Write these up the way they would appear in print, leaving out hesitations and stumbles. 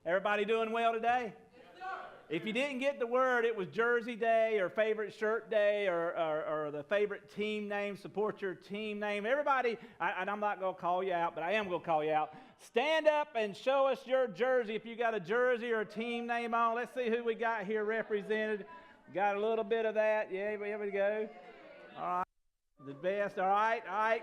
Everybody doing well today? If you didn't get the word, it was Jersey Day or favorite shirt day or the favorite team name, support your team name. Everybody, and I'm not going to call you out, but I am going to call you out. Stand up and show us your jersey if you got a jersey or a team name on. Let's see who we got here represented. Got a little bit of that. Yeah, here we go. All right, the best. All right.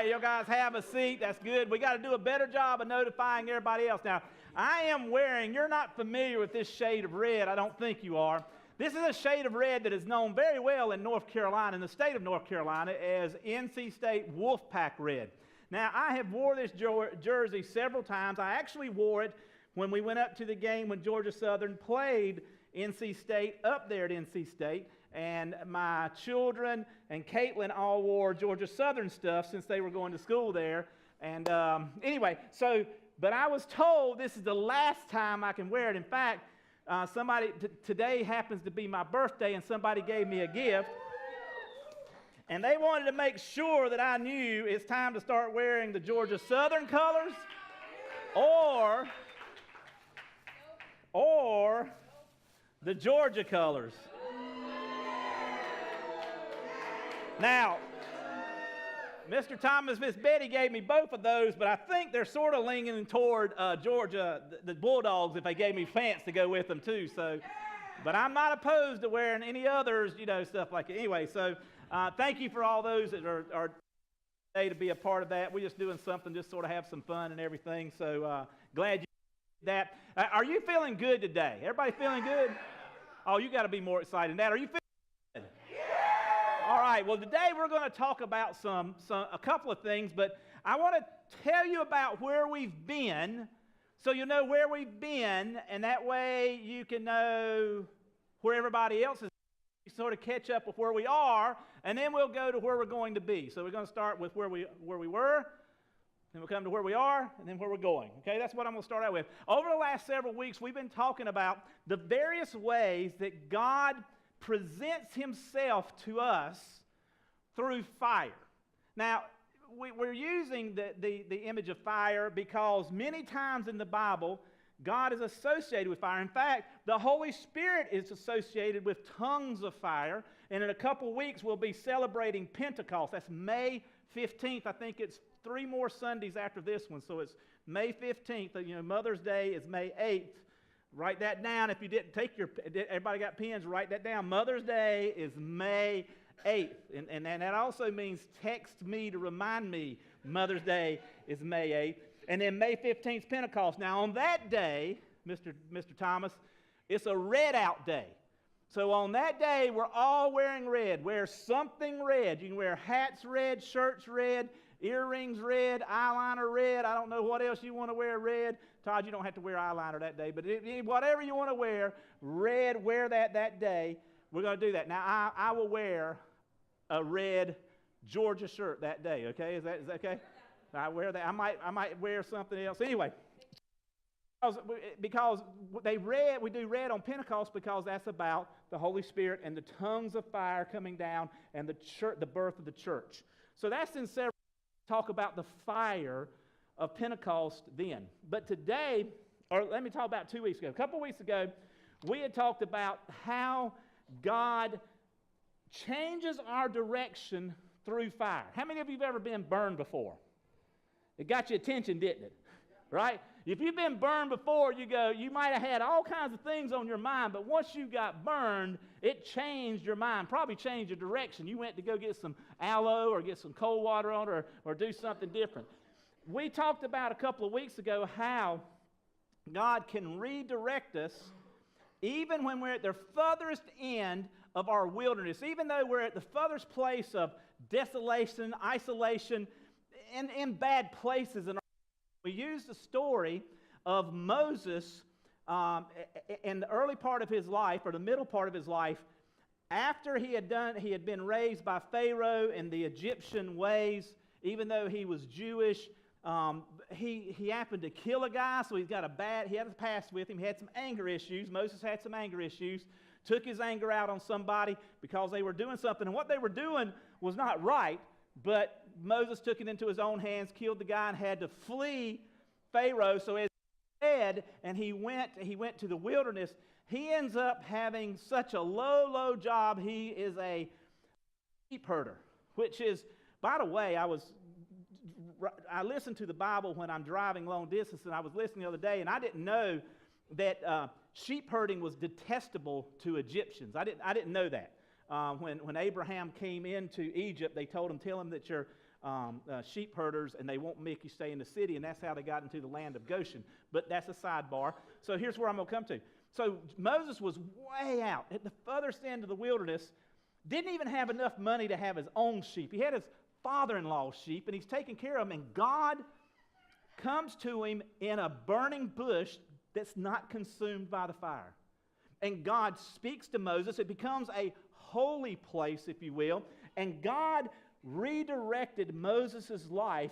You guys have a seat. That's good. We got to do a better job of notifying everybody else. Now, I am wearing, you're not familiar with this shade of red. I don't think you are. This is a shade of red that is known very well in North Carolina, in the state of North Carolina, as NC State Wolfpack Red. Now, I have wore this jersey several times. I actually wore it when we went up to the game when Georgia Southern played NC State up there at NC State. And my children and Caitlin all wore Georgia Southern stuff since they were going to school there. And anyway, but I was told this is the last time I can wear it. In fact, today happens to be my birthday, and somebody gave me a gift. And they wanted to make sure that I knew it's time to start wearing the Georgia Southern colors or the Georgia colors. Now, Mr. Thomas, Miss Betty gave me both of those, but I think they're sort of leaning toward Georgia, the Bulldogs, if they gave me pants to go with them too. So, but I'm not opposed to wearing any others, stuff like that. Anyway, so thank you for all those that are today to be a part of that. We're just doing something, just sort of have some fun and everything. So glad you did that. Are you feeling good today? Everybody feeling good? Oh, you got to be more excited than that. Are you feeling good? All right, well, today we're going to talk about a couple of things, but I want to tell you about where we've been, so you know where we've been, and that way you can know where everybody else is, sort of catch up with where we are, and then we'll go to where we're going to be. So we're going to start with where we were, then we'll come to where we are, and then where we're going. Okay, that's what I'm going to start out with. Over the last several weeks, we've been talking about the various ways that God presents himself to us through fire. Now, we're using the image of fire because many times in the Bible, God is associated with fire. In fact, the Holy Spirit is associated with tongues of fire. And in a couple weeks, we'll be celebrating Pentecost. That's May 15th. I think it's 3 more Sundays after this one. So it's May 15th. Mother's Day is May 8th. Write that down. If you didn't everybody got pens, write that down. Mother's Day is May 8th. And that also means text me to remind me Mother's Day is May 8th. And then May 15th is Pentecost. Now on that day, Mr. Thomas, it's a red out day. So on that day, we're all wearing red. Wear something red. You can wear hats red, shirts red, earrings red, eyeliner red. I don't know what else you want to wear red. Todd, you don't have to wear eyeliner that day, but whatever you want to wear, red, wear that day. We're going to do that. Now, I will wear a red Georgia shirt that day, okay? Is that okay? I wear that. I might wear something else. Anyway, because we do red on Pentecost because that's about the Holy Spirit and the tongues of fire coming down and the birth of the church. So that's in several. Talk about the fire of Pentecost then. But today, or let me talk about 2 weeks ago. A couple weeks ago, we had talked about how God changes our direction through fire. How many of you have ever been burned before? It got your attention, didn't it? Right? If you've been burned before, you might have had all kinds of things on your mind, but once you got burned, it changed your mind, probably changed your direction. You went to go get some aloe or get some cold water on it or do something different. We talked about a couple of weeks ago how God can redirect us even when we're at the furthest end of our wilderness, even though we're at the furthest place of desolation, isolation, and in bad places. We used the story of Moses in the early part of his life, or the middle part of his life, after he had been raised by Pharaoh in the Egyptian ways. Even though he was Jewish, he happened to kill a guy, so he had a past with him. He had some anger issues. Moses had some anger issues. Took his anger out on somebody because they were doing something, and what they were doing was not right. But Moses took it into his own hands, killed the guy, and had to flee Pharaoh. So as he fled and he went to the wilderness, he ends up having such a low job. He is a sheep herder, which is, by the way, I listen to the Bible when I'm driving long distance, and I was listening the other day, and I didn't know that sheep herding was detestable to Egyptians. I didn't know that. When Abraham came into Egypt, they told him, tell him that you're sheep herders, and they won't make you stay in the city, and that's how they got into the land of Goshen. But that's a sidebar. So here's where I'm going to come to. So Moses was way out at the furthest end of the wilderness, didn't even have enough money to have his own sheep. He had his father-in-law's sheep, and he's taking care of them, and God comes to him in a burning bush that's not consumed by the fire. And God speaks to Moses. It becomes a holy place, if you will, and God redirected Moses' life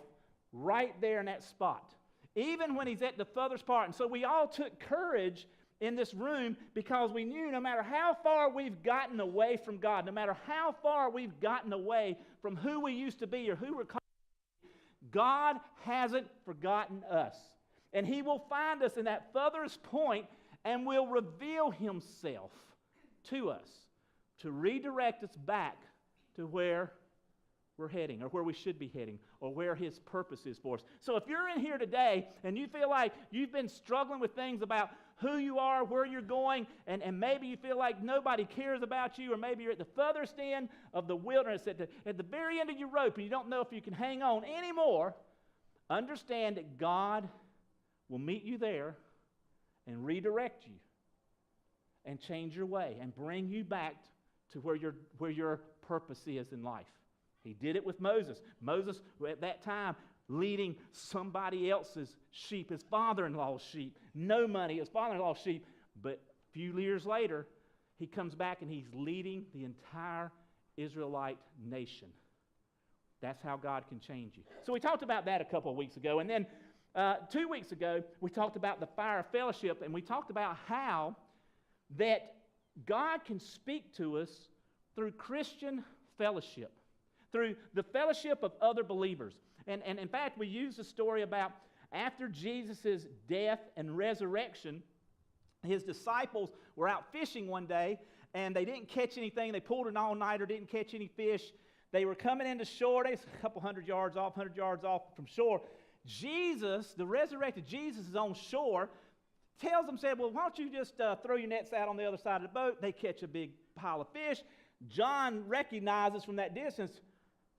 right there in that spot, even when he's at the furthest part. And so we all took courage in this room because we knew no matter how far we've gotten away from God, no matter how far we've gotten away from who we used to be or who we're called to be, God hasn't forgotten us. And He will find us in that furthest point and will reveal Himself to us to redirect us back to where we're heading, or where we should be heading, or where His purpose is for us. So if you're in here today and you feel like you've been struggling with things about who you are, where you're going, and maybe you feel like nobody cares about you, or maybe you're at the furthest end of the wilderness, at the very end of your rope, and you don't know if you can hang on anymore, understand that God will meet you there and redirect you and change your way and bring you back to where your purpose is in life. He did it with Moses. Moses, at that time, leading somebody else's sheep, his father-in-law's sheep. No money, his father-in-law's sheep. But a few years later, he comes back and he's leading the entire Israelite nation. That's how God can change you. So we talked about that a couple of weeks ago. And then 2 weeks ago, we talked about the fire of fellowship, and we talked about how that God can speak to us through Christian fellowship, through the fellowship of other believers. And in fact, we used a story about after Jesus' death and resurrection, His disciples were out fishing one day, and they didn't catch anything. They pulled an all-nighter, didn't catch any fish. They were coming into shore. They were a couple 100 yards off from shore. Jesus, the resurrected Jesus, is on shore, tells them, said, well, why don't you just throw your nets out on the other side of the boat? They catch a big pile of fish. John recognizes from that distance,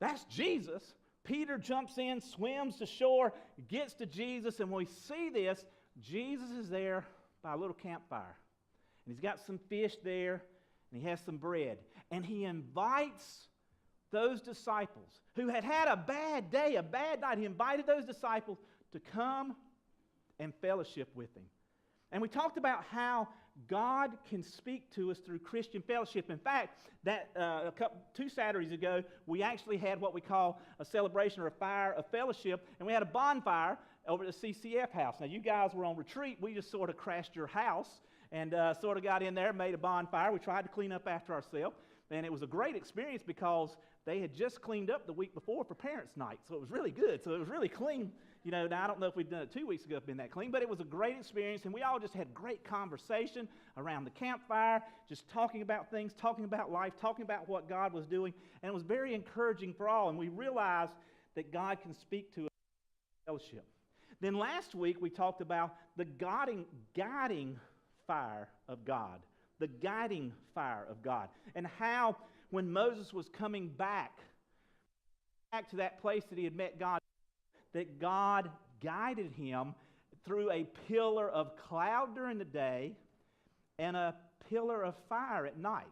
that's Jesus. Peter jumps in, swims to shore, gets to Jesus, and when we see this, Jesus is there by a little campfire. And he's got some fish there, and he has some bread. And he invites those disciples who had had a bad day, a bad night. He invited those disciples to come and fellowship with him. And we talked about how God can speak to us through Christian fellowship. In fact, that 2 Saturdays ago, we actually had what we call a celebration or a fire of fellowship, and we had a bonfire over at the CCF house. Now, you guys were on retreat. We just sort of crashed your house and sort of got in there, made a bonfire. We tried to clean up after ourselves, and it was a great experience because they had just cleaned up the week before for Parents' Night, so it was really good. So it was really clean. You know, now I don't know if we'd done it 2 weeks ago, if been that clean, but it was a great experience, and we all just had great conversation around the campfire, just talking about things, talking about life, talking about what God was doing, and it was very encouraging for all, and we realized that God can speak to us in fellowship. Then last week we talked about the guiding fire of God, the guiding fire of God, and how when Moses was coming back to that place that he had met God, that God guided him through a pillar of cloud during the day and a pillar of fire at night.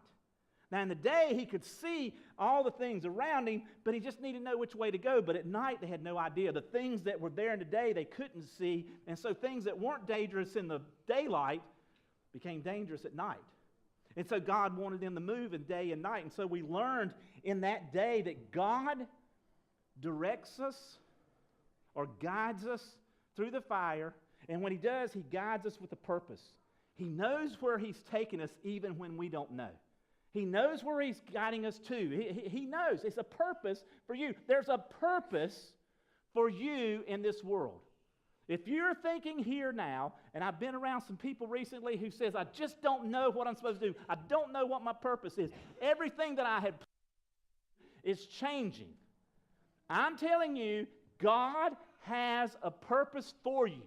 Now, in the day, he could see all the things around him, but he just needed to know which way to go. But at night, they had no idea. The things that were there in the day, they couldn't see. And so things that weren't dangerous in the daylight became dangerous at night. And so God wanted them to move in day and night. And so we learned in that day that God directs us or guides us through the fire. And when He does, He guides us with a purpose. He knows where He's taking us even when we don't know. He knows where He's guiding us to. He knows. It's a purpose for you. There's a purpose for you in this world. If you're thinking here now, and I've been around some people recently who says, I just don't know what I'm supposed to do. I don't know what my purpose is. Everything that I had is changing. I'm telling you, God has a purpose for you.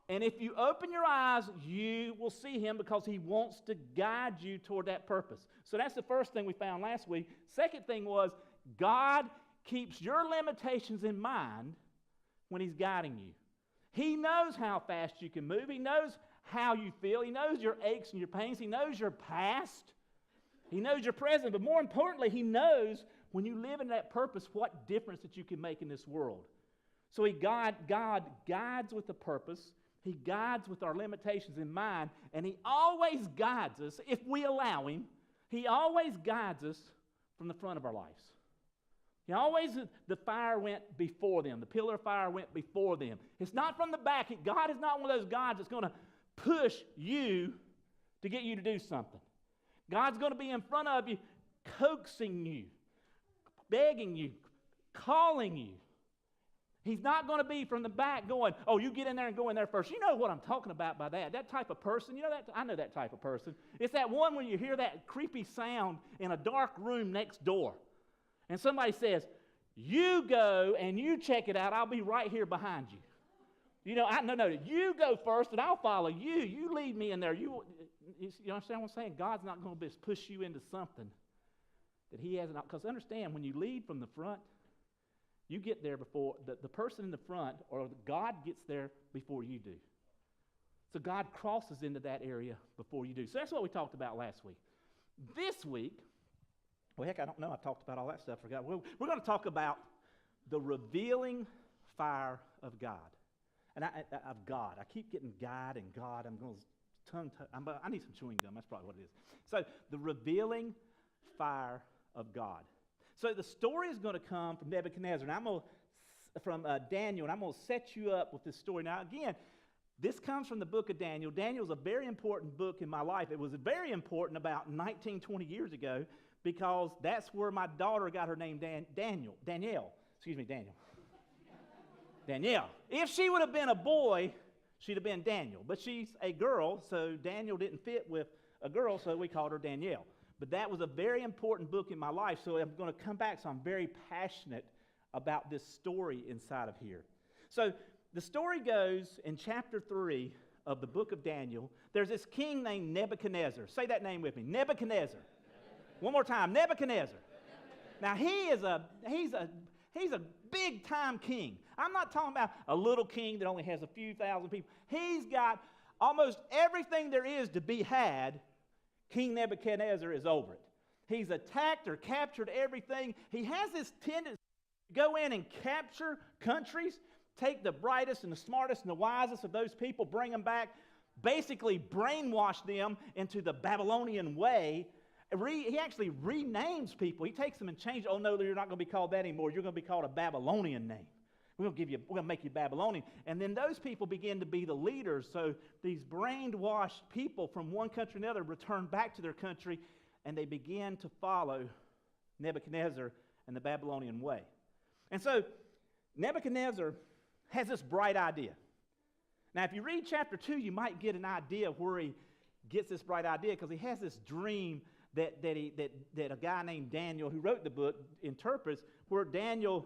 And if you open your eyes, you will see Him because He wants to guide you toward that purpose. So that's the first thing we found last week. Second thing was, God keeps your limitations in mind when He's guiding you. He knows how fast you can move. He knows how you feel. He knows your aches and your pains. He knows your past. He knows your present. But more importantly, He knows when you live in that purpose what difference that you can make in this world. So God guides with a purpose. He guides with our limitations in mind. And He always guides us, if we allow Him, He always guides us from the front of our lives. He always, the fire went before them. The pillar of fire went before them. It's not from the back. God is not one of those gods that's going to push you to get you to do something. God's going to be in front of you, coaxing you, begging you, calling you. He's not going to be from the back going, oh, you get in there and go in there first. You know what I'm talking about by that. That type of person, you know that? I know that type of person. It's that one when you hear that creepy sound in a dark room next door. And somebody says, you go and you check it out. I'll be right here behind you. You know, no, you go first and I'll follow you. You lead me in there. You understand what I'm saying? God's not going to just push you into something that He hasn't. Because understand, when you lead from the front, you get there before the person in the front, or God gets there before you do. So God crosses into that area before you do. So that's what we talked about last week. This week, well, heck, I don't know. I talked about all that stuff. I forgot. We're going to talk about the revealing fire of God. And of God. I keep getting God and God. I'm going to I need some chewing gum. That's probably what it is. So the revealing fire of God. So the story is going to come from Nebuchadnezzar. And from Daniel. And I'm going to set you up with this story. Now, again, this comes from the book of Daniel. Daniel is a very important book in my life. It was very important about 19, 20 years ago, because that's where my daughter got her name, Danielle. Danielle. If she would have been a boy, she'd have been Daniel. But she's a girl, so Daniel didn't fit with a girl, so we called her Danielle. But that was a very important book in my life, so I'm going to come back. So I'm very passionate about this story inside of here. So the story goes in chapter 3 of the book of Daniel. There's this king named Nebuchadnezzar. Say that name with me, Nebuchadnezzar. One more time, Nebuchadnezzar. Now he's a big time king. I'm not talking about a little king that only has a few thousand people. He's got almost everything there is to be had. King Nebuchadnezzar is over it. He's attacked or captured everything. He has this tendency to go in and capture countries, take the brightest and the smartest and the wisest of those people, bring them back, basically brainwash them into the Babylonian way. He actually renames people. He takes them and changes. Oh, no, you're not going to be called that anymore. You're going to be called a Babylonian name. We're going to make you Babylonian. And then those people begin to be the leaders. So these brainwashed people from one country to another return back to their country, and they begin to follow Nebuchadnezzar and the Babylonian way. And so Nebuchadnezzar has this bright idea. Now, if you read chapter 2, you might get an idea of where he gets this bright idea, because he has this dream that a guy named Daniel, who wrote the book, interprets, where Daniel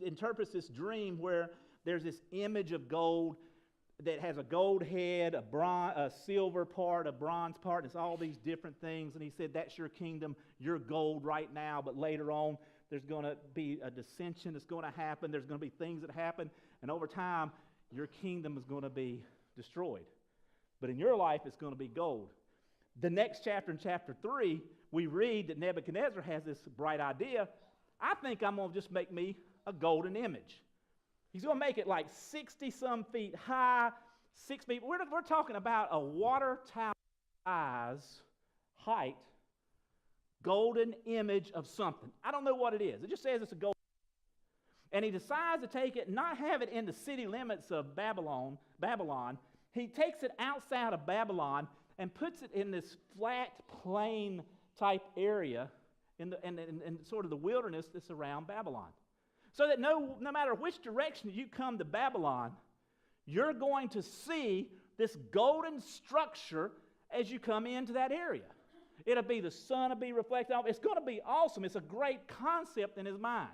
interprets this dream where there's this image of gold that has a gold head, a silver part, a bronze part, and it's all these different things. And he said, that's your kingdom, your gold right now, but later on there's going to be a dissension that's going to happen. There's going to be things that happen, and over time your kingdom is going to be destroyed. But in your life it's going to be gold. The next chapter, in chapter 3, we read that Nebuchadnezzar has this bright idea. I think I'm going to just make me a golden image. He's going to make it like 60-some feet high, 6 feet. We're talking about a water tower size height, golden image of something. I don't know what it is. It just says it's a golden image. And he decides to take it, not have it in the city limits of Babylon. He takes it outside of Babylon and puts it in this flat, plain type area in sort of the wilderness that's around Babylon. So that no matter which direction you come to Babylon, you're going to see this golden structure as you come into that area. It'll be, the sun will be reflected off. It's going to be awesome. It's a great concept in his mind.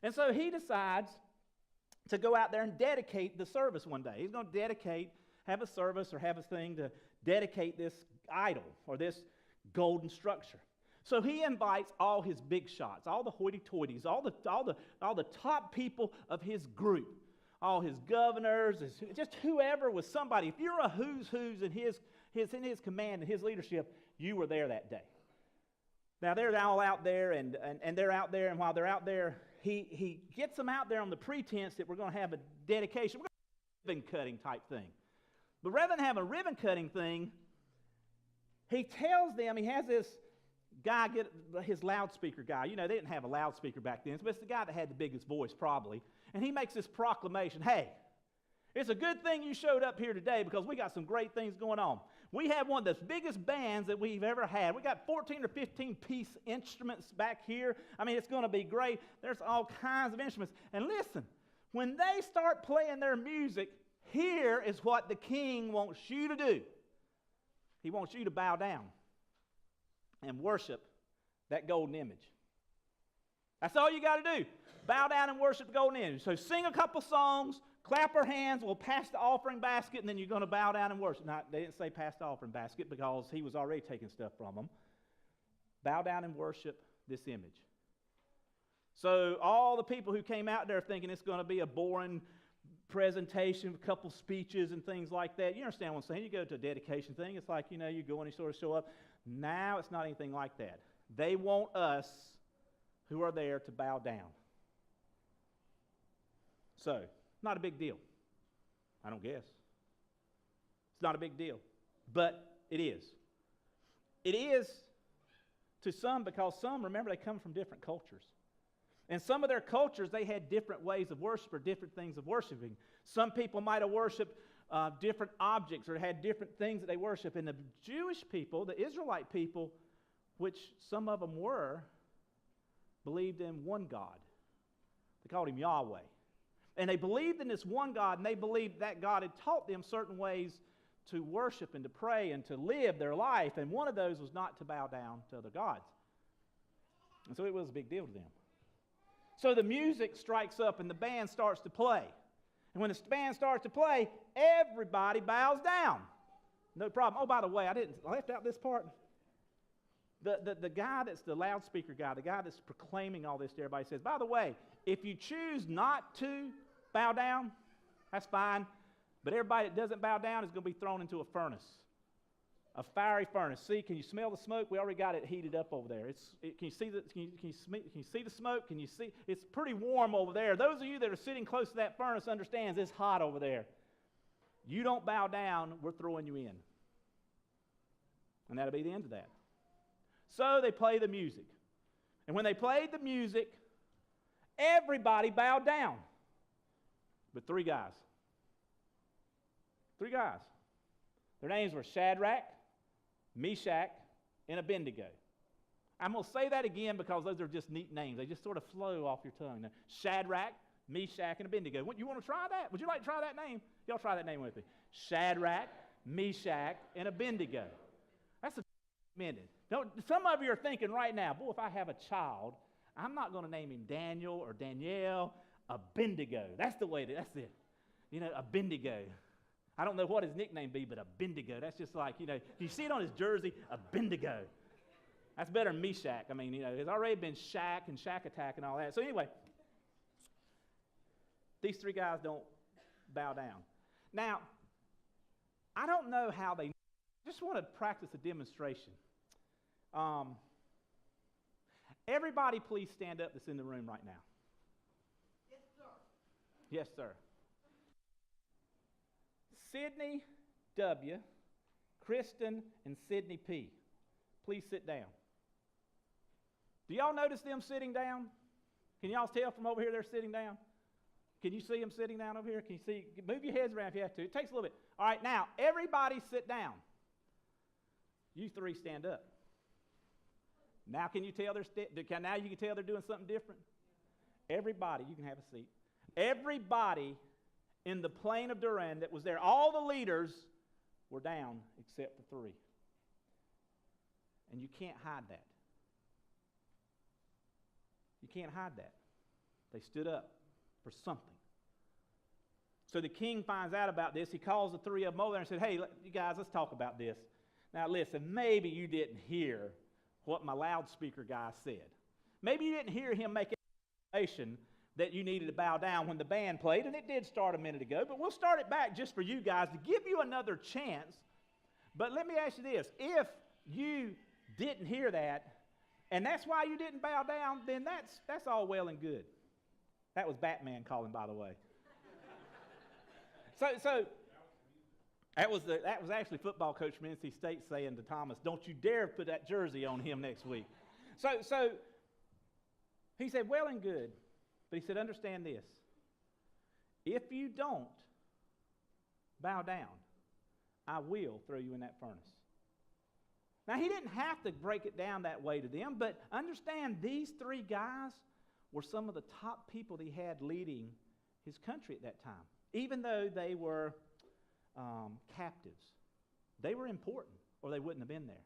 And so he decides to go out there and dedicate the service one day. He's going to have a service or have a thing to dedicate this idol or this golden structure. So he invites all his big shots, all the hoity-toities, all the top people of his group, all his governors, just whoever was somebody. If you're a who's in his command and his leadership, you were there that day. Now they're all out there, and they're out there, and while they're out there, he gets them out there on the pretense that we're going to have a dedication. We're going to have a ribbon cutting type thing. But rather than have a ribbon cutting thing, he tells them, he has this guy get his loudspeaker guy. You know, they didn't have a loudspeaker back then, but it's the guy that had the biggest voice probably. And he makes this proclamation, hey, it's a good thing you showed up here today because we got some great things going on. We have one of the biggest bands that we've ever had. We got 14 or 15 piece instruments back here. I mean, it's going to be great. There's all kinds of instruments. And listen, when they start playing their music, here is what the king wants you to do. He wants you to bow down and worship that golden image. That's all you got to do. Bow down and worship the golden image. So sing a couple songs, clap our hands, we'll pass the offering basket, and then you're going to bow down and worship. Now, they didn't say pass the offering basket because he was already taking stuff from them. Bow down and worship this image. So all the people who came out there thinking it's going to be a boring presentation, a couple speeches and things like that. You understand what I'm saying? You go to a dedication thing, it's like, you know, you go and you sort of show up. Now it's not anything like that. They want us who are there to bow down. So, not a big deal. I don't guess. It's not a big deal. But it is. It is to some because some, remember, they come from different cultures. And some of their cultures, they had different ways of worship or different things of worshiping. Some people might have worshiped different objects or had different things that they worship. And the Jewish people, the Israelite people, which some of them were, believed in one God. They called him Yahweh. And they believed in this one God, and they believed that God had taught them certain ways to worship and to pray and to live their life. And one of those was not to bow down to other gods. And so it was a big deal to them. So the music strikes up and the band starts to play. And when the band starts to play, everybody bows down. No problem. Oh, by the way, I left out this part. The guy that's the loudspeaker guy, the guy that's proclaiming all this to everybody says, by the way, if you choose not to bow down, that's fine. But everybody that doesn't bow down is going to be thrown into a furnace, a fiery furnace. See, can you smell the smoke? We already got it heated up over there. Can you see the smoke? Can you see? It's pretty warm over there. Those of you that are sitting close to that furnace understands it's hot over there. You don't bow down, we're throwing you in. And that'll be the end of that. So they play the music. And when they played the music, everybody bowed down. But three guys. Three guys. Their names were Shadrach, Meshach, and Abednego. I'm going to say that again because those are just neat names. They just sort of flow off your tongue. Now, Shadrach, Meshach, and Abednego. You want to try that? Would you like to try that name? Y'all try that name with me. Shadrach, Meshach, and Abednego. That's a minute. Some of you are thinking right now, boy, if I have a child, I'm not going to name him Daniel or Danielle. Abednego. That's it. You know, Abednego. I don't know what his nickname be, but Abednego. That's just like, you know, you see it on his jersey, Abednego. That's better than Meshach. I mean, you know, there's already been Shack and Shack Attack and all that. So anyway, these three guys don't bow down. Now, I don't know how they, I just want to practice a demonstration. Everybody please stand up that's in the room right now. Yes, sir. Yes, sir. Sydney W., Kristen, and Sydney P. Please sit down. Do y'all notice them sitting down? Can y'all tell from over here they're sitting down? Can you see them sitting down over here? Can you see? Move your heads around if you have to. It takes a little bit. All right, now, everybody sit down. You three stand up. Now can you tell now you can tell they're doing something different? Everybody, you can have a seat. Everybody in the plain of Dura that was there. All the leaders were down except for 3. And you can't hide that. You can't hide that. They stood up for something. So the king finds out about this. He calls the 3 of them over there and said, hey, you guys, let's talk about this. Now listen, maybe you didn't hear what my loudspeaker guy said. Maybe you didn't hear him make an explanation that you needed to bow down when the band played, and it did start a minute ago, but we'll start it back just for you guys to give you another chance. But let me ask you this. If you didn't hear that, and that's why you didn't bow down, then that's all well and good. That was Batman calling, by the way. So that was actually football coach from NC State saying to Thomas, don't you dare put that jersey on him next week. So he said, well and good. But he said, understand this. If you don't bow down, I will throw you in that furnace. Now, he didn't have to break it down that way to them, but understand these 3 guys were some of the top people that he had leading his country at that time. Even though they were captives. They were important, or they wouldn't have been there.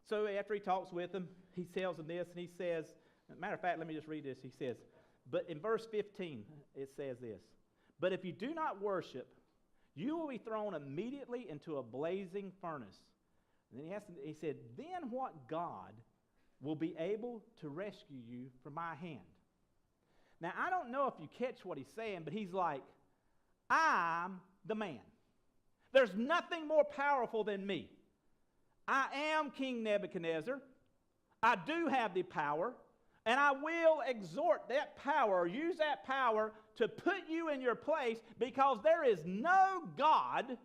So after he talks with them, he tells them this, and he says, matter of fact, let me just read this. He says, but in verse 15, it says this, but if you do not worship, you will be thrown immediately into a blazing furnace. And then he said, then what God will be able to rescue you from my hand? Now, I don't know if you catch what he's saying, but he's like, I'm the man. There's nothing more powerful than me. I am King Nebuchadnezzar. I do have the power, and I will exhort that power, or use that power to put you in your place, because there is no God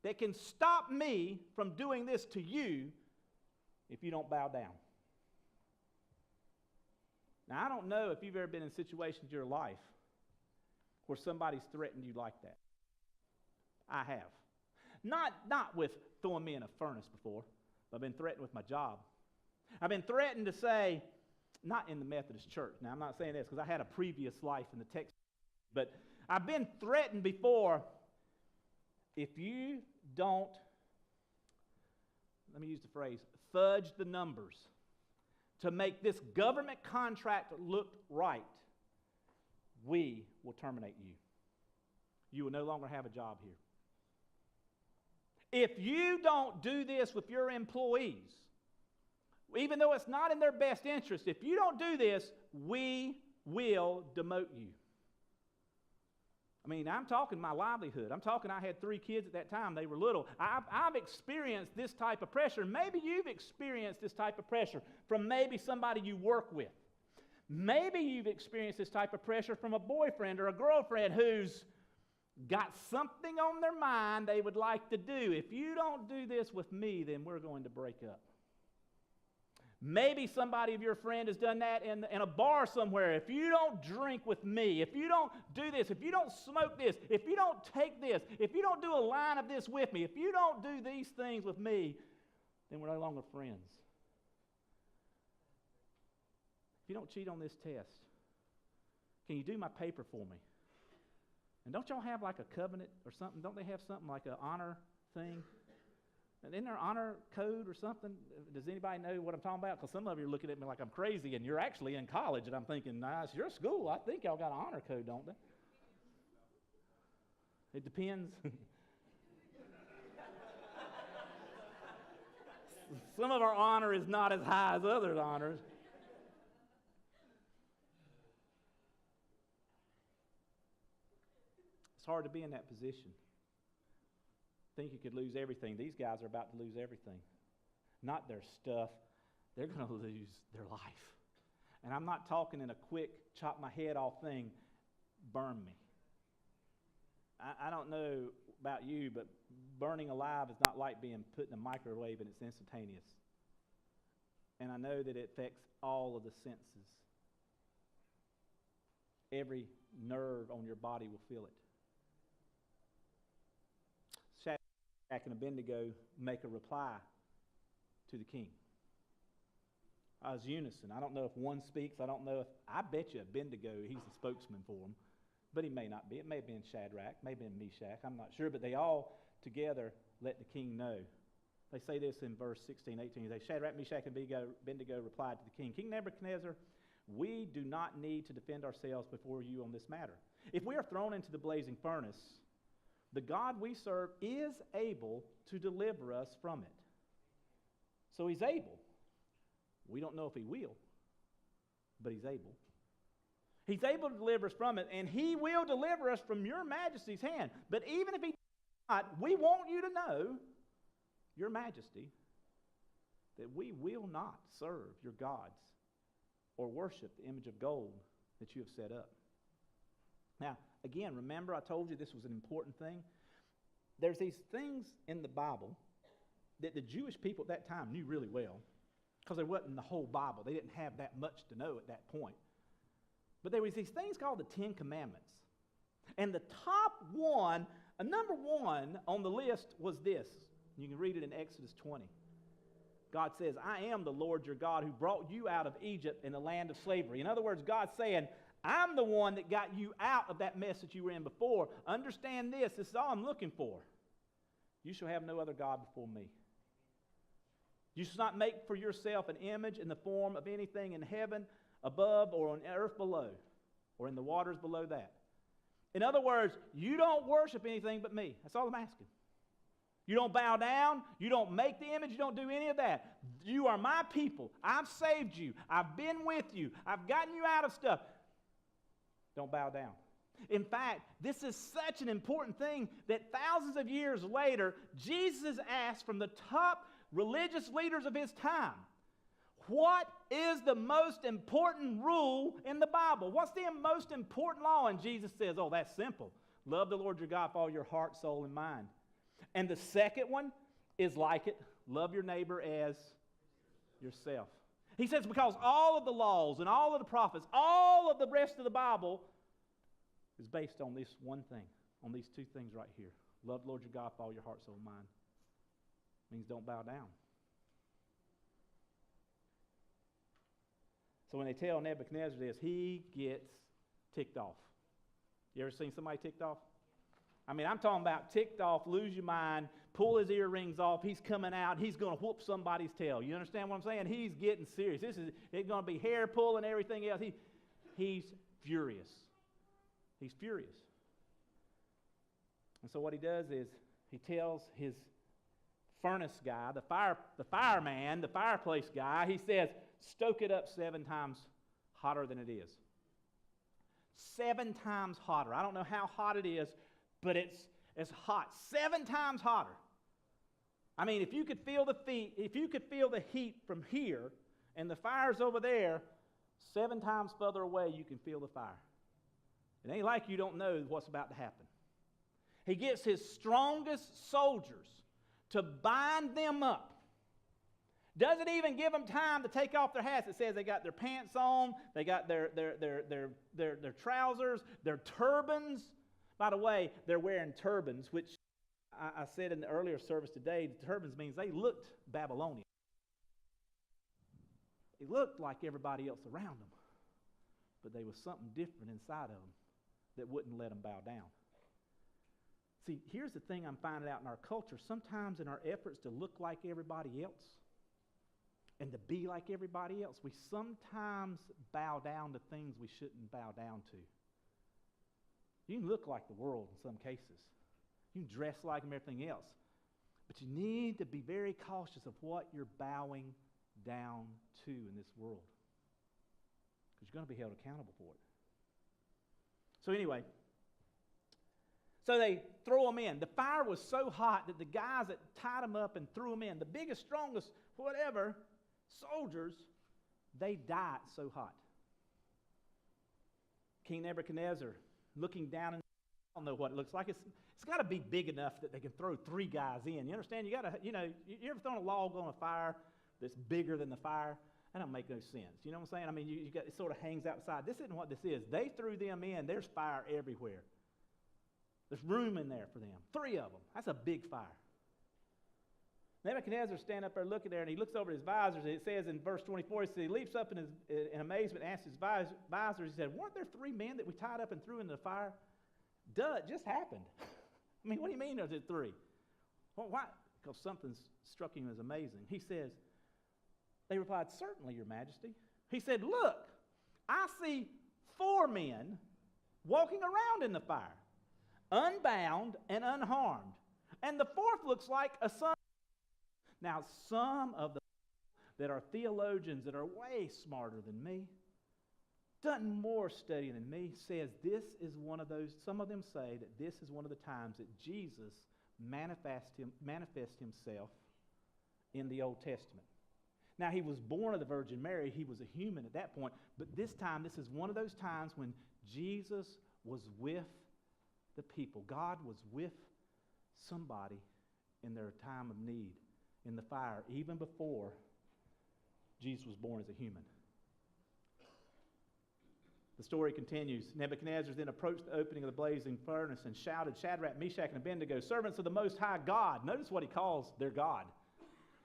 that can stop me from doing this to you if you don't bow down. Now, I don't know if you've ever been in situations in your life where somebody's threatened you like that. I have. Not with throwing me in a furnace before, but I've been threatened with my job. I've been threatened to say, not in the Methodist church. Now, I'm not saying this because I had a previous life in the Texas, but I've been threatened before. If you don't, let me use the phrase, fudge the numbers to make this government contract look right, we will terminate you. You will no longer have a job here. If you don't do this with your employees, even though it's not in their best interest, if you don't do this, we will demote you. I mean, I'm talking my livelihood. I'm talking I had 3 kids at that time. They were little. I've experienced this type of pressure. Maybe you've experienced this type of pressure from maybe somebody you work with. Maybe you've experienced this type of pressure from a boyfriend or a girlfriend who's got something on their mind they would like to do. If you don't do this with me, then we're going to break up. Maybe somebody of your friend has done that in a bar somewhere. If you don't drink with me, if you don't do this, if you don't smoke this, if you don't take this, if you don't do a line of this with me, if you don't do these things with me, then we're no longer friends. If you don't cheat on this test, can you do my paper for me? And don't y'all have like a covenant or something? Don't they have something like an honor thing? And isn't there honor code or something? Does anybody know what I'm talking about? Because some of you are looking at me like I'm crazy, and you're actually in college, and I'm thinking, nah, it's your school. I think y'all got an honor code, don't they? It depends. Some of our honor is not as high as others' honors. It's hard to be in that position. Think you could lose everything. These guys are about to lose everything. Not their stuff. They're going to lose their life. And I'm not talking in a quick, chop my head off thing, burn me. I don't know about you, but burning alive is not like being put in a microwave and it's instantaneous. And I know that it affects all of the senses. Every nerve on your body will feel it. Shadrach and Abednego make a reply to the king. As unison. I don't know if one speaks. I bet you Abednego, he's the spokesman for him. But he may not be. It may have been Shadrach, may have been Meshach. I'm not sure. But they all together let the king know. They say this in verse 16, 18. They say, Shadrach, Meshach, and Abednego replied to the king, King Nebuchadnezzar, we do not need to defend ourselves before you on this matter. If we are thrown into the blazing furnace, the God we serve is able to deliver us from it. So he's able. We don't know if he will, but he's able. He's able to deliver us from it, and he will deliver us from your majesty's hand. But even if he does not, we want you to know, your majesty, that we will not serve your gods or worship the image of gold that you have set up. Now, again, remember I told you this was an important thing. There's these things in the Bible that the Jewish people at that time knew really well, because there wasn't the whole Bible. They didn't have that much to know at that point. But there was these things called the Ten Commandments. And the top one, number one on the list was this. You can read it in Exodus 20. God says, I am the Lord your God who brought you out of Egypt in the land of slavery. In other words, God's saying, I'm the one that got you out of that mess that you were in before. Understand this. This is all I'm looking for. You shall have no other God before me. You shall not make for yourself an image in the form of anything in heaven above or on earth below or in the waters below that. In other words, you don't worship anything but me. That's all I'm asking. You don't bow down. You don't make the image. You don't do any of that. You are my people. I've saved you. I've been with you. I've gotten you out of stuff. Don't bow down. In fact, this is such an important thing that thousands of years later, Jesus asked from the top religious leaders of his time, what is the most important rule in the Bible? What's the most important law? And Jesus says, oh, that's simple. Love the Lord your God with all your heart, soul, and mind. And the second one is like it. Love your neighbor as yourself. He says because all of the laws and all of the prophets, all of the rest of the Bible is based on this one thing, on these two things right here. Love the Lord your God with all your heart, soul, and mind. Means don't bow down. So when they tell Nebuchadnezzar this, he gets ticked off. You ever seen somebody ticked off? I mean, I'm talking about ticked off, lose your mind, pull his earrings off, he's coming out, he's going to whoop somebody's tail. You understand what I'm saying? He's getting serious. It's going to be hair pulling and everything else. He's furious. He's furious. And so what he does is he tells his furnace guy, the fireman, the fireplace guy, he says, stoke it up 7 times hotter than it is. 7 times hotter. I don't know how hot it is, but it's hot. 7 times hotter. I mean, if you could feel the heat from here, and the fire's over there, 7 times further away, you can feel the fire. It ain't like you don't know what's about to happen. He gets his strongest soldiers to bind them up. Doesn't even give them time to take off their hats. It says they got their pants on, they got their trousers, their turbans. By the way, they're wearing turbans, which I said in the earlier service today, the turbans means they looked Babylonian. They looked like everybody else around them, but there was something different inside of them that wouldn't let them bow down. See, here's the thing I'm finding out in our culture. Sometimes in our efforts to look like everybody else and to be like everybody else, we sometimes bow down to things we shouldn't bow down to. You can look like the world in some cases. You can dress like them, everything else. But you need to be very cautious of what you're bowing down to in this world, because you're going to be held accountable for it. So anyway, so they throw them in. The fire was so hot that the guys that tied them up and threw them in, the biggest, strongest, whatever, soldiers, they died so hot. King Nebuchadnezzar, looking down, and I don't know what it looks like. It's got to be big enough that they can throw 3 guys in. You understand? You ever thrown a log on a fire that's bigger than the fire? That don't make no sense. You know what I'm saying? I mean, it sort of hangs outside. This isn't what this is. They threw them in. There's fire everywhere. There's room in there for them. 3 of them. That's a big fire. Nebuchadnezzar stand up there looking there, and he looks over his visors, and it says in verse 24, it says, he leaps up in amazement and asks his visors, he said, weren't there 3 men that we tied up and threw into the fire? Duh, it just happened. I mean, what do you mean there's 3? Well, why? Because something struck him as amazing. He says, they replied, certainly, Your Majesty. He said, look, I see 4 men walking around in the fire, unbound and unharmed. And the 4th looks like a son. Now, some of the that are theologians that are way smarter than me, done more study than me, says this is one of those, some of them say that this is one of the times that Jesus manifests himself in the Old Testament. Now, he was born of the Virgin Mary. He was a human at that point. But this time, this is one of those times when Jesus was with the people. God was with somebody in their time of need, in the fire, even before Jesus was born as a human. The story continues. Nebuchadnezzar then approached the opening of the blazing furnace and shouted, Shadrach, Meshach, and Abednego, servants of the Most High God. Notice what he calls their God.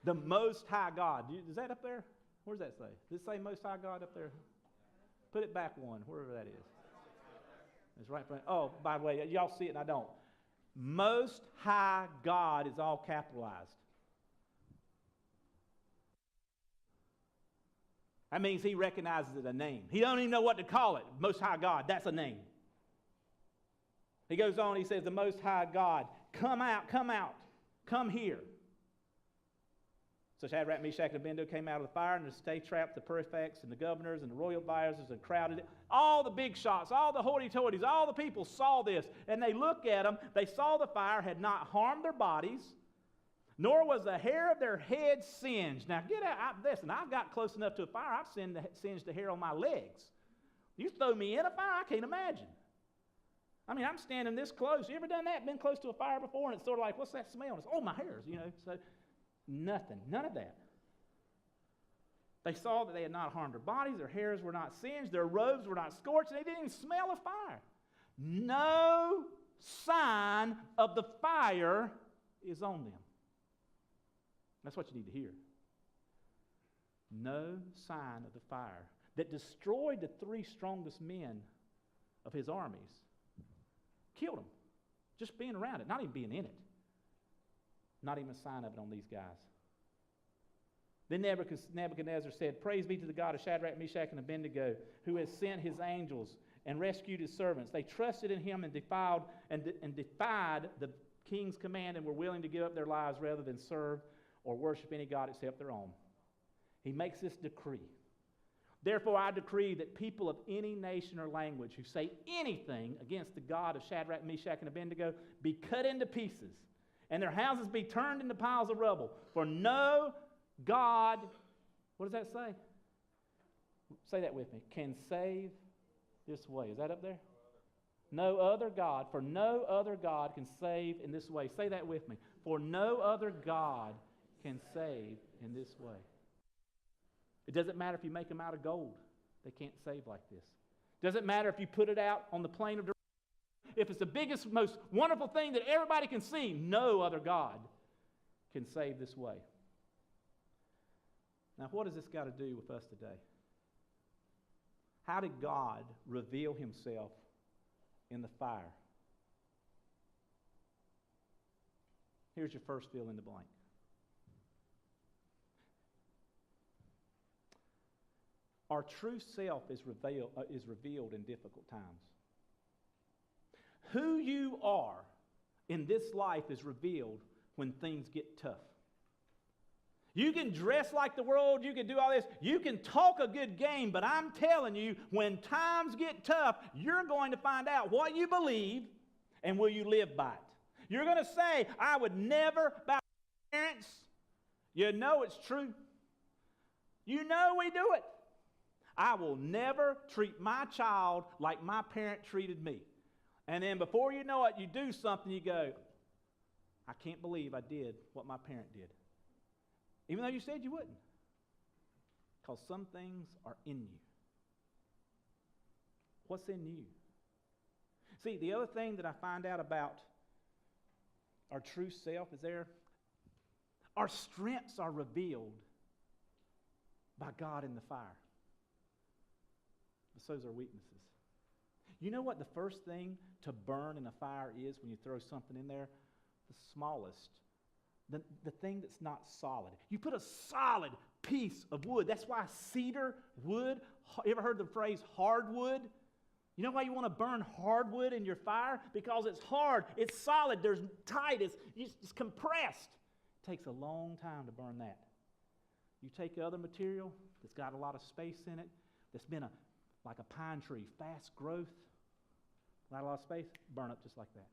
The Most High God. Is that up there? Where does that say? Does it say Most High God up there? Put it back one, wherever that is. It's right in front. Oh, by the way, y'all see it and I don't. Most High God is all capitalized. That means he recognizes it a name. He don't even know what to call it. Most High God, that's a name. He goes on, he says, the Most High God, come out, come here. So Shadrach, Meshach, and Abednego came out of the fire, and the satraps, the prefects, and the governors, and the royal advisors, and crowded it. All the big shots, all the hoity-toities, all the people saw this, and they looked at them. They saw the fire had not harmed their bodies, nor was the hair of their heads singed. Now, get out. Listen, I've got close enough to a fire, I've singed the hair on my legs. You throw me in a fire, I can't imagine. I mean, I'm standing this close. You ever done that? Been close to a fire before, and it's sort of like, what's that smell? And it's, oh, my hairs, So, nothing. None of that. They saw that they had not harmed their bodies, their hairs were not singed, their robes were not scorched, and they didn't even smell of fire. No sign of the fire is on them. That's what you need to hear. No sign of the fire that destroyed the 3 strongest men of his armies. Killed them. Just being around it, not even being in it. Not even a sign of it on these guys. Then Nebuchadnezzar said, praise be to the God of Shadrach, Meshach, and Abednego, who has sent his angels and rescued his servants. They trusted in him and defied the king's command and were willing to give up their lives rather than serve or worship any god except their own. He makes this decree. Therefore, I decree that people of any nation or language who say anything against the God of Shadrach, Meshach, and Abednego be cut into pieces, and their houses be turned into piles of rubble. For no God, what does that say? Say that with me. Can save this way. Is that up there? No other God. For no other God can save in this way. Say that with me. For no other God can save in this way. It doesn't matter if you make them out of gold. They can't save like this. Doesn't matter if you put it out on the plain of if it's the biggest, most wonderful thing that everybody can see, no other God can save this way. Now, what does this got to do with us today? How did God reveal himself in the fire? Here's your first fill in the blank. Our true self is revealed in difficult times. Who you are in this life is revealed when things get tough. You can dress like the world, you can do all this, you can talk a good game, but I'm telling you, when times get tough, you're going to find out what you believe and will you live by it. You're going to say, I would never bow to my parents. You know it's true. You know we do it. I will never treat my child like my parent treated me. And then before you know it, you do something, you go, I can't believe I did what my parent did. Even though you said you wouldn't. Because some things are in you. What's in you? See, the other thing that I find out about our true self is our strengths are revealed by God in the fire. But so is our weaknesses. You know what the first thing to burn in a fire is when you throw something in there? The smallest. The thing that's not solid. You put a solid piece of wood. That's why cedar wood, you ever heard the phrase hardwood? You know why you want to burn hardwood in your fire? Because it's hard, it's solid, there's tight, it's compressed. It takes a long time to burn that. You take other material that's got a lot of space in it, that's been like a pine tree, fast growth, not a lot of space, burn up just like that.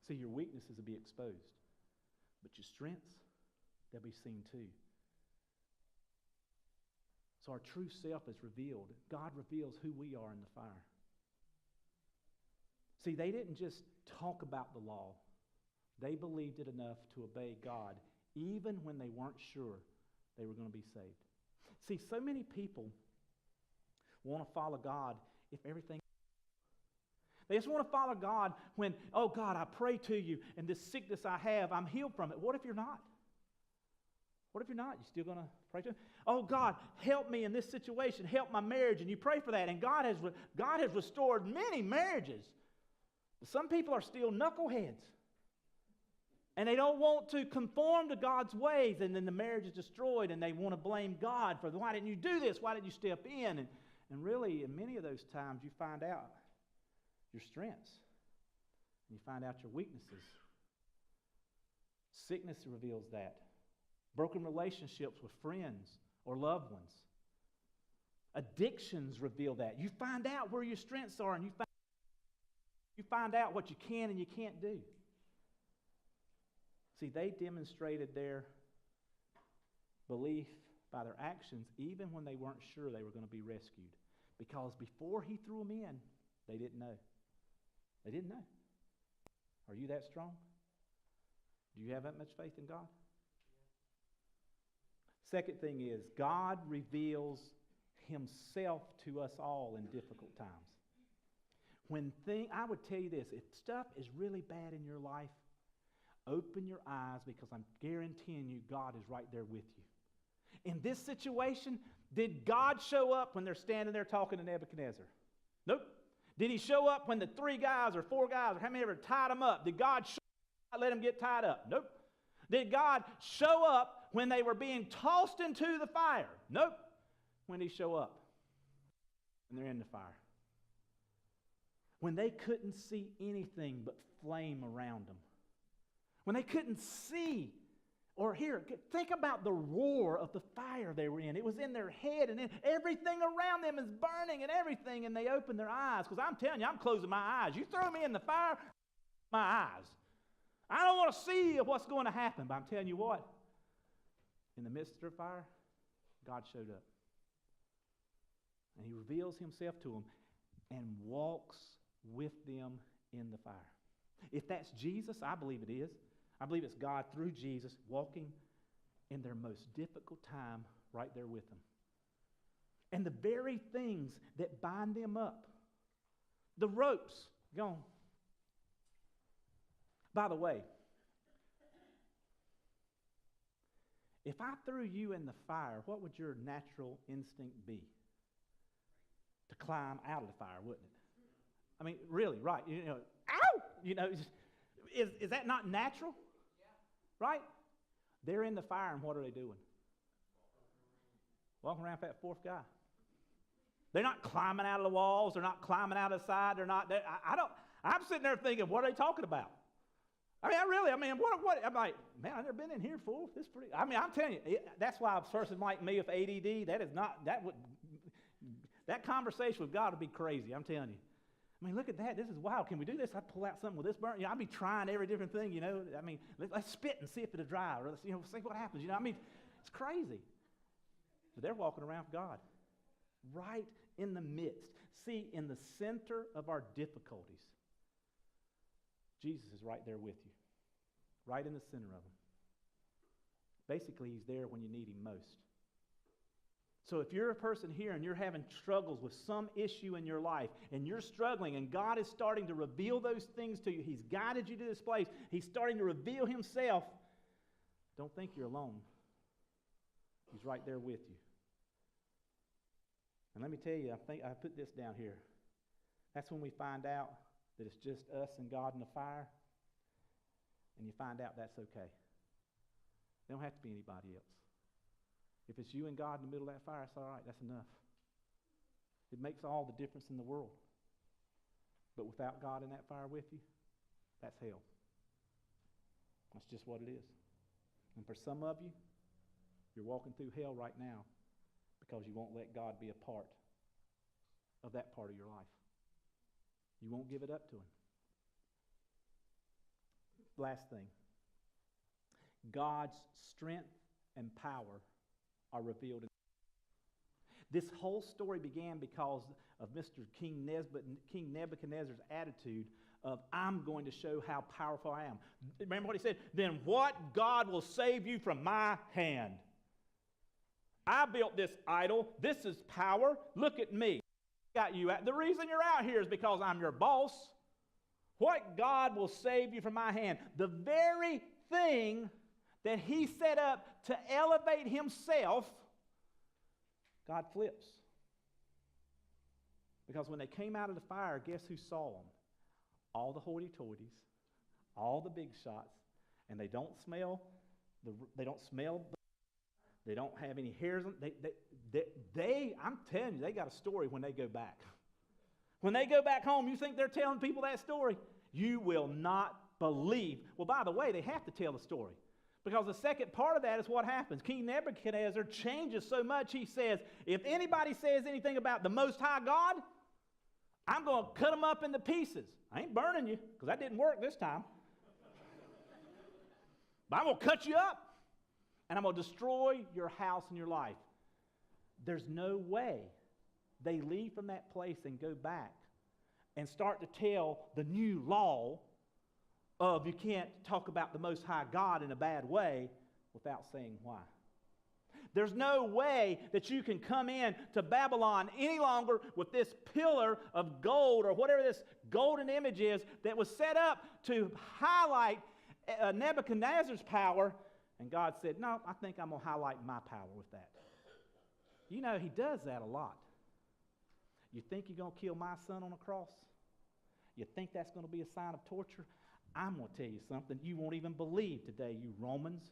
See, your weaknesses will be exposed, but your strengths, they'll be seen too. So our true self is revealed. God reveals who we are in the fire. See, they didn't just talk about the law. They believed it enough to obey God, even when they weren't sure they were going to be saved. See, so many people want to follow God if everything... They just want to follow God when, oh God, I pray to you, and this sickness I have, I'm healed from it. What if you're not? What if you're not? You still going to pray to him? Oh God, help me in this situation. Help my marriage. And you pray for that. And God has restored many marriages. But some people are still knuckleheads. And they don't want to conform to God's ways. And then the marriage is destroyed. And they want to blame God for, why didn't you do this? Why didn't you step in? And really, in many of those times, you find out your strengths. And you find out your weaknesses. Sickness reveals that. Broken relationships with friends or loved ones. Addictions reveal that. You find out where your strengths are, and you find out what you can and you can't do. See, they demonstrated their belief by their actions even when they weren't sure they were going to be rescued. Because before he threw them in, they didn't know. They didn't know. Are you that strong? Do you have that much faith in God? Second thing is, God reveals himself to us all in difficult times. I would tell you this, if stuff is really bad in your life, open your eyes, because I'm guaranteeing you God is right there with you. In this situation, did God show up when they're standing there talking to Nebuchadnezzar? Nope. Did he show up when the 3 guys or 4 guys or how many ever tied them up? Did God show up and let them get tied up? Nope. Did God show up when they were being tossed into the fire? Nope. When did he show up? When they're in the fire. When they couldn't see anything but flame around them. When they couldn't see or hear. Think about the roar of the fire they were in. It was in their head, and then everything around them is burning and everything, and they open their eyes. Because I'm telling you, I'm closing my eyes. You throw me in the fire, my eyes. I don't want to see what's going to happen, but I'm telling you what. In the midst of the fire, God showed up. And he reveals himself to them and walks with them in the fire. If that's Jesus, I believe it is. I believe it's God through Jesus walking in their most difficult time right there with them. And the very things that bind them up, the ropes, gone. By the way, if I threw you in the fire, what would your natural instinct be? To climb out of the fire, wouldn't it? I mean, really, right? You know, ow! You know, is that not natural? Yeah. Right? They're in the fire, and what are they doing? Walking around for that 4th guy. They're not climbing out of the walls. They're not climbing out of the side. They're not. I'm sitting there thinking, what are they talking about? I mean, what? I'm like, man, I've never been in here before. This is pretty. I mean, I'm telling you, that's why a person like me with ADD, that conversation with God would be crazy. I'm telling you. I mean, look at that. This is wild. Can we do this? I pull out something with this burn. You know, I'd be trying every different thing. You know, I mean, let's spit and see if it'll dry, or let's, see what happens. You know, I mean, it's crazy. But they're walking around with God, right in the midst. See, in the center of our difficulties, Jesus is right there with you, right in the center of them. Basically, he's there when you need him most. So if you're a person here and you're having struggles with some issue in your life, and you're struggling, and God is starting to reveal those things to you, he's guided you to this place, he's starting to reveal himself, don't think you're alone. He's right there with you. And let me tell you, I think I put this down here. That's when we find out that it's just us and God in the fire, and you find out that's okay. There don't have to be anybody else. If it's you and God in the middle of that fire, it's all right. That's enough. It makes all the difference in the world. But without God in that fire with you, that's hell. That's just what it is. And for some of you, you're walking through hell right now because you won't let God be a part of that part of your life. You won't give it up to Him. Last thing. God's strength and power are revealed in this whole story began because of King Nebuchadnezzar's attitude of, I'm going to show how powerful I am. Remember what he said? Then what God will save you from my hand? I built this idol. This is power. Look at me. Got you out. The reason you're out here is because I'm your boss. What God will save you from my hand? The very thing that he set up to elevate himself, God flips. Because when they came out of the fire, guess who saw them? All the hoity-toities, all the big shots, and they don't smell. They don't have any hairs on. I'm telling you, they got a story when they go back. When they go back home, you think they're telling people that story? You will not believe. Well, by the way, they have to tell the story. Because the second part of that is what happens. King Nebuchadnezzar changes so much, he says, if anybody says anything about the Most High God, I'm going to cut them up into pieces. I ain't burning you, because that didn't work this time. But I'm going to cut you up, and I'm going to destroy your house and your life. There's no way they leave from that place and go back and start to tell the new law of you can't talk about the Most High God in a bad way without saying why. There's no way that you can come in to Babylon any longer with this pillar of gold or whatever this golden image is that was set up to highlight Nebuchadnezzar's power. And God said, no, I think I'm going to highlight my power with that. You know, he does that a lot. You think you're going to kill my son on a cross? You think that's going to be a sign of torture? I'm going to tell you something you won't even believe today, you Romans.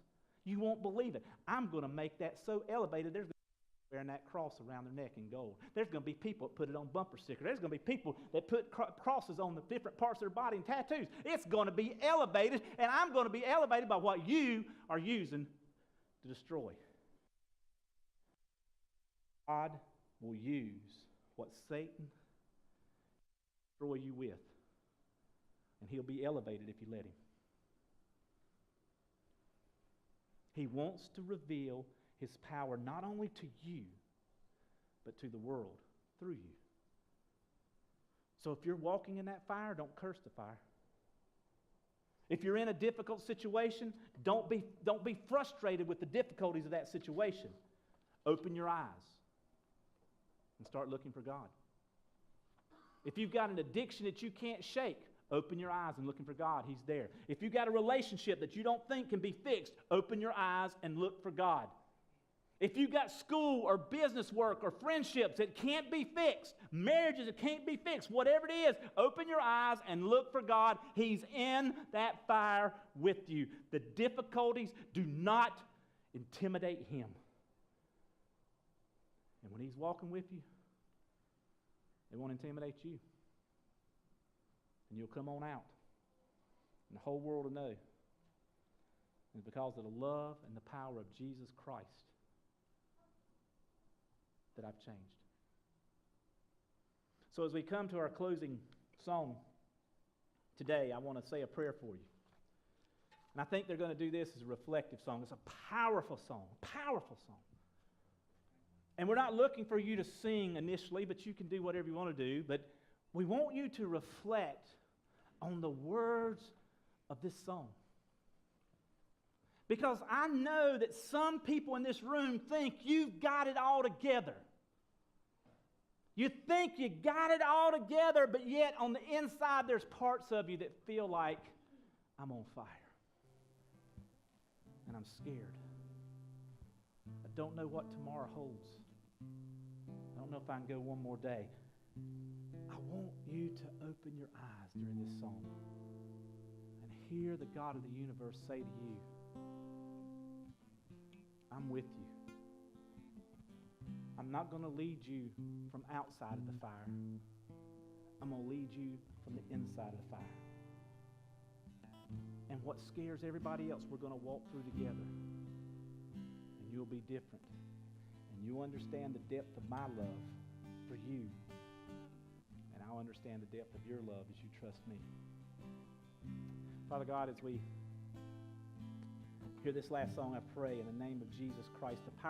You won't believe it. I'm going to make that so elevated, there's going to be wearing that cross around their neck in gold. There's going to be people that put it on bumper stickers. There's going to be people that put crosses on the different parts of their body and tattoos. It's going to be elevated, and I'm going to be elevated by what you are using to destroy. God will use what Satan destroy you with, and he'll be elevated if you let him. He wants to reveal his power not only to you, but to the world through you. So if you're walking in that fire, don't curse the fire. If you're in a difficult situation, don't be frustrated with the difficulties of that situation. Open your eyes and start looking for God. If you've got an addiction that you can't shake, open your eyes and looking for God. He's there. If you've got a relationship that you don't think can be fixed, open your eyes and look for God. If you've got school or business work or friendships that can't be fixed, marriages that can't be fixed, whatever it is, open your eyes and look for God. He's in that fire with you. The difficulties do not intimidate him. And when he's walking with you, they won't intimidate you. And you'll come on out. And the whole world will know. And it's because of the love and the power of Jesus Christ that I've changed. So as we come to our closing song today, I want to say a prayer for you. And I think they're going to do this as a reflective song. It's a powerful song, powerful song. And we're not looking for you to sing initially, but you can do whatever you want to do. But we want you to reflect on the words of this song. Because I know that some people in this room think you've got it all together. You think you got it all together, but yet on the inside there's parts of you that feel like, I'm on fire. And I'm scared. I don't know what tomorrow holds. I don't know if I can go one more day. I want you to open your eyes during this song and hear the God of the universe say to you, I'm with you. I'm not going to lead you from outside of the fire. I'm going to lead you from the inside of the fire. And what scares everybody else, we're going to walk through together. And you'll be different. And you'll understand the depth of my love for you. And I'll understand the depth of your love as you trust me. Father God, as we hear this last song, I pray in the name of Jesus Christ, the power